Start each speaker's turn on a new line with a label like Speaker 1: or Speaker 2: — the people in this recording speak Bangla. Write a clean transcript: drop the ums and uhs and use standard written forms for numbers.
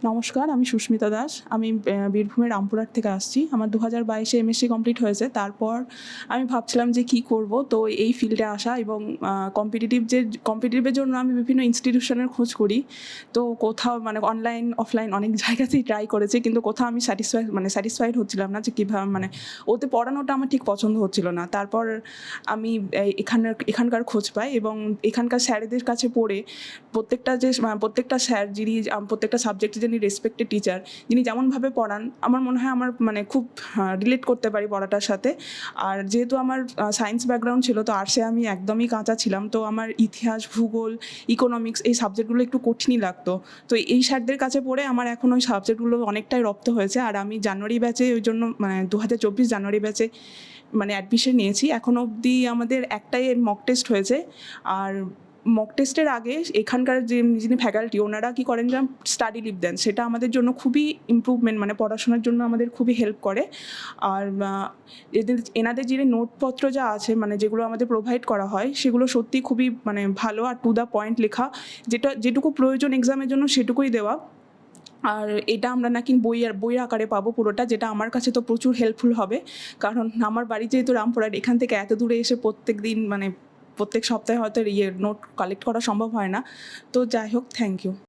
Speaker 1: নমস্কার, আমি সুস্মিতা দাস। আমি বীরভূমের রামপুরহাট থেকে আসছি। আমার 2022-এ এমএসসি কমপ্লিট হয়েছে। তারপর আমি ভাবছিলাম যে কী করব? তো এই ফিল্ডে আসা এবং কম্পিটিটিভের জন্য আমি বিভিন্ন ইনস্টিটিউশনের খোঁজ করি। তো কোথাও মানে অনলাইন, অফলাইন অনেক জায়গাতেই ট্রাই করেছি। কিন্তু কোথাও আমি স্যাটিসফাইড হচ্ছিলাম না যে কীভাবে মানে ওতে পড়ানোটা আমার ঠিক পছন্দ হচ্ছিল না। তারপর আমি এখানকার খোঁজ পাই এবং এখানকার স্যারেদের কাছে পড়ে প্রত্যেকটা স্যার যিনি প্রত্যেকটা সাবজেক্টে যিনি রেসপেক্টেড টিচার, যিনি যেমনভাবে পড়ান আমার মনে হয় আমার মানে খুব রিলেট করতে পারি পড়াটার সাথে। আর যেহেতু আমার সায়েন্স ব্যাকগ্রাউন্ড ছিল, তো আর্টসে আমি একদমই কাঁচা ছিলাম। তো আমার ইতিহাস, ভূগোল, ইকোনমিক্স এই সাবজেক্টগুলো একটু কঠিনই লাগতো। তো এই স্যারদের কাছে পড়ে আমার এখন ওই সাবজেক্টগুলো অনেকটাই রপ্ত হয়েছে। আর আমি জানুয়ারি ব্যাচে ওই জন্য মানে 2024 জানুয়ারি ব্যাচে মানে অ্যাডমিশন নিয়েছি। এখনও অবধি আমাদের একটাই মক টেস্ট হয়েছে। আর মক টেস্টের আগে এখানকার যিনি ফ্যাকাল্টি ওনারা কী করেন যে স্টাডি লিভ দেন, সেটা আমাদের জন্য খুবই ইমপ্রুভমেন্ট, মানে পড়াশোনার জন্য আমাদের খুবই হেল্প করে। আর এনাদের যে নোটপত্র যা আছে মানে যেগুলো আমাদের প্রোভাইড করা হয় সেগুলো সত্যি খুবই মানে ভালো আর টু দ্য পয়েন্ট লেখা, যেটুকু প্রয়োজন এক্সামের জন্য সেটুকুই দেওয়া। আর এটা আমরা নাকি বইয়ের আকারে পাবো পুরোটা, যেটা আমার কাছে তো প্রচুর হেল্পফুল হবে। কারণ আমার বাড়ি যেহেতু রামপুরহাট, এখান থেকে এত দূরে এসে প্রত্যেক দিন মানে প্রত্যেক সপ্তাহে হয়তো নোট কালেক্ট করা সম্ভব হয় না। তো যাই হোক, থ্যাংক ইউ।